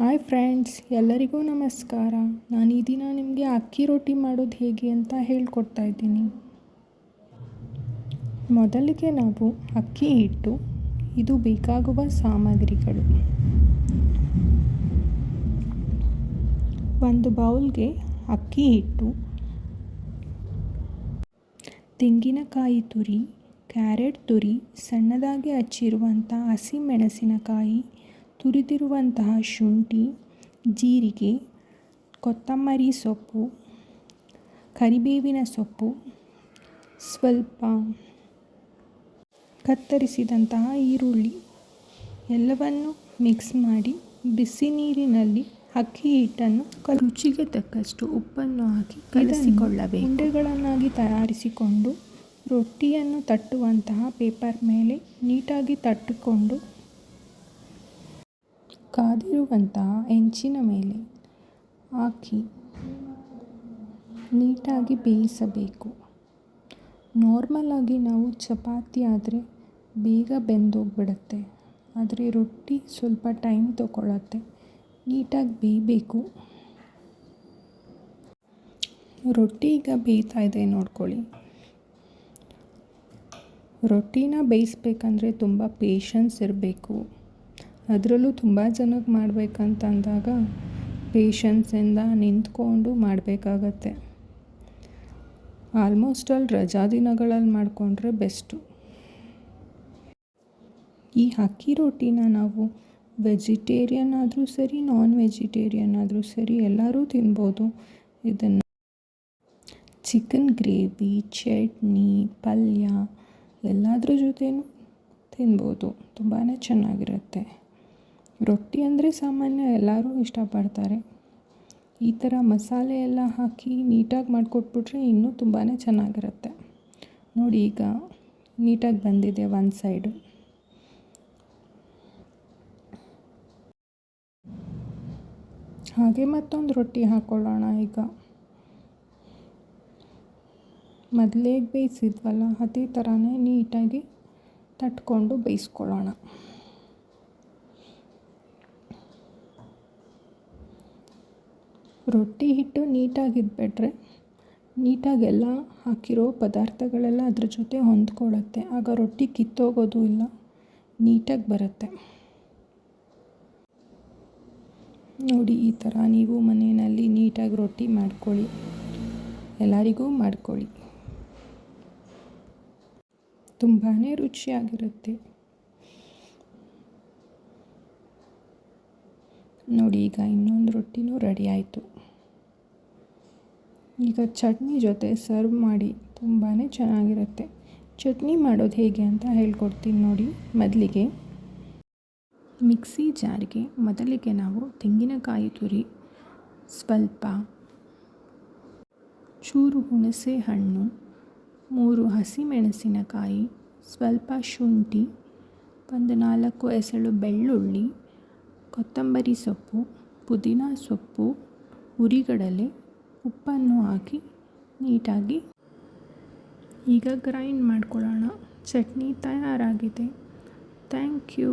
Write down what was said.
Hi friends, ಎಲ್ಲರಿಗೂ ನಮಸ್ಕಾರ. ನಾನು ಈ ದಿನ ನಿಮಗೆ ಅಕ್ಕಿ ರೊಟ್ಟಿ ಮಾಡೋದು ಹೇಗೆ ಅಂತ ಹೇಳ್ಕೊಡ್ತಾ ಇದ್ದೀನಿ. ಮೊದಲಿಗೆ ನಾವು ಅಕ್ಕಿ ಹಿಟ್ಟು, ಇದು ಬೇಕಾಗುವ ಸಾಮಗ್ರಿಗಳು. ಒಂದು ಬೌಲ್ಗೆ ಅಕ್ಕಿ ಹಿಟ್ಟು, ತೆಂಗಿನಕಾಯಿ ತುರಿ, ಕ್ಯಾರೆಟ್ ತುರಿ, ಸಣ್ಣದಾಗಿ ಹಚ್ಚಿರುವಂಥ ಹಸಿಮೆಣಸಿನಕಾಯಿ, ತುರಿದಿರುವಂತಹ ಶುಂಠಿ, ಜೀರಿಗೆ, ಕೊತ್ತಂಬರಿ ಸೊಪ್ಪು, ಕರಿಬೇವಿನ ಸೊಪ್ಪು, ಸ್ವಲ್ಪ ಕತ್ತರಿಸಿದಂತಹ ಈರುಳ್ಳಿ ಎಲ್ಲವನ್ನು ಮಿಕ್ಸ್ ಮಾಡಿ ಬಿಸಿ ನೀರಿನಲ್ಲಿ ಅಕ್ಕಿ ಹಿಟ್ಟನ್ನು ರುಚಿಗೆ ತಕ್ಕಷ್ಟು ಉಪ್ಪನ್ನು ಹಾಕಿ ಕಲಸಿಕೊಳ್ಳಬೇಕು. ಉಂಡೆಗಳನ್ನಾಗಿ ತಯಾರಿಸಿಕೊಂಡು ರೊಟ್ಟಿಯನ್ನು ತಟ್ಟುವಂತಹ ಪೇಪರ್ ಮೇಲೆ ನೀಟಾಗಿ ತಟ್ಟಿಕೊಂಡು ಕಾದಿರುವಂತಹ ಹೆಂಚಿನ ಮೇಲೆ ಹಾಕಿ ನೀಟಾಗಿ ಬೇಯಿಸಬೇಕು. ನಾರ್ಮಲಾಗಿ ನಾವು ಚಪಾತಿ ಆದರೆ ಬೇಗ ಬೆಂದೋಗ್ಬಿಡುತ್ತೆ, ಆದರೆ ರೊಟ್ಟಿ ಸ್ವಲ್ಪ ಟೈಮ್ ತಗೊಳ್ಳತ್ತೆ. ನೀಟಾಗಿ ಬೇಯಬೇಕು. ರೊಟ್ಟಿ ಈಗ ಬೇಯ್ತಾ ಇದೆ ನೋಡ್ಕೊಳ್ಳಿ. ರೊಟ್ಟಿನ ಬೇಯಿಸ್ಬೇಕಂದ್ರೆ ತುಂಬ ಪೇಷನ್ಸ್ ಇರಬೇಕು. ಅದರಲ್ಲೂ ತುಂಬ ಜನಕ್ಕೆ ಮಾಡಬೇಕಂತಂದಾಗ ಪೇಷನ್ಸಿಂದ ನಿಂತ್ಕೊಂಡು ಮಾಡಬೇಕಾಗತ್ತೆ. ಆಲ್ಮೋಸ್ಟ್ ರಜಾ ದಿನಗಳಲ್ಲಿ ಮಾಡಿಕೊಂಡ್ರೆ ಬೆಸ್ಟು. ಈ ಅಕ್ಕಿ ರೊಟ್ಟಿನ ನಾವು ವೆಜಿಟೇರಿಯನ್ ಆದರೂ ಸರಿ, ನಾನ್ ವೆಜಿಟೇರಿಯನ್ ಆದರೂ ಸರಿ ಎಲ್ಲರೂ ತಿನ್ಬೋದು. ಇದನ್ನು ಚಿಕನ್ ಗ್ರೇವಿ, ಚಟ್ನಿ, ಪಲ್ಯ ಎಲ್ಲದ್ರ ಜೊತೆನೂ ತಿನ್ಬೋದು. ತುಂಬಾ ಚೆನ್ನಾಗಿರುತ್ತೆ. ರೊಟ್ಟಿ ಅಂದರೆ ಸಾಮಾನ್ಯ ಎಲ್ಲರೂ ಇಷ್ಟಪಡ್ತಾರೆ. ಈ ಥರ ಮಸಾಲೆ ಎಲ್ಲ ಹಾಕಿ ನೀಟಾಗಿ ಮಾಡಿಕೊಟ್ಬಿಟ್ರೆ ಇನ್ನೂ ತುಂಬಾ ಚೆನ್ನಾಗಿರುತ್ತೆ. ನೋಡಿ, ಈಗ ನೀಟಾಗಿ ಬಂದಿದೆ ಒಂದು ಸೈಡು. ಹಾಗೆ ಮತ್ತೊಂದು ರೊಟ್ಟಿ ಹಾಕ್ಕೊಳ್ಳೋಣ. ಈಗ ಮೊದಲೇ ಬೇಯಿಸಿದ್ವಲ್ಲ, ಅದೇ ಥರನೇ ನೀಟಾಗಿ ತಟ್ಕೊಂಡು ಬೇಯಿಸ್ಕೊಳ್ಳೋಣ. ರೊಟ್ಟಿ ಹಿಟ್ಟು ನೀಟಾಗಿದ್ಬಿಟ್ರೆ ನೀಟಾಗೆಲ್ಲ ಹಾಕಿರೋ ಪದಾರ್ಥಗಳೆಲ್ಲ ಅದ್ರ ಜೊತೆ ಹೊಂದ್ಕೊಳ್ಳುತ್ತೆ. ಆಗ ರೊಟ್ಟಿ ಕಿತ್ತೋಗೋದು ಇಲ್ಲ, ನೀಟಾಗಿ ಬರುತ್ತೆ. ನೋಡಿ, ಈ ಥರ ನೀವು ಮನೆಯಲ್ಲಿ ನೀಟಾಗಿ ರೊಟ್ಟಿ ಮಾಡ್ಕೊಳ್ಳಿ, ಎಲ್ಲರಿಗೂ ಮಾಡ್ಕೊಳ್ಳಿ. ತುಂಬಾ ರುಚಿಯಾಗಿರುತ್ತೆ. ನೋಡಿ, ಈಗ ಇನ್ನೊಂದು ರೊಟ್ಟಿನೂ ರೆಡಿ ಆಯಿತು. ಈಗ ಚಟ್ನಿ ಜೊತೆ ಸರ್ವ್ ಮಾಡಿ ತುಂಬಾ ಚೆನ್ನಾಗಿರುತ್ತೆ. ಚಟ್ನಿ ಮಾಡೋದು ಹೇಗೆ ಅಂತ ಹೇಳ್ಕೊಡ್ತೀನಿ ನೋಡಿ. ಮೊದಲಿಗೆ ಮಿಕ್ಸಿ ಜಾರ್ಗೆ ಮೊದಲಿಗೆ ನಾವು ತೆಂಗಿನಕಾಯಿ ತುರಿ, ಸ್ವಲ್ಪ ಚೂರು ಹುಣಸೆ ಹಣ್ಣು, 3 ಹಸಿಮೆಣಸಿನಕಾಯಿ, ಸ್ವಲ್ಪ ಶುಂಠಿ, ಒಂದು 4 ಎಸಳು ಬೆಳ್ಳುಳ್ಳಿ, ಕೊತ್ತಂಬರಿ ಸೊಪ್ಪು, ಪುದೀನ ಸೊಪ್ಪು, ಹುರಿಗಡಲೆ, ಉಪ್ಪನ್ನು ಹಾಕಿ ನೀಟಾಗಿ ಈಗ ಗ್ರೈಂಡ್ ಮಾಡ್ಕೊಳ್ಳೋಣ. ಚಟ್ನಿ ತಯಾರಾಗಿದೆ. Thank you.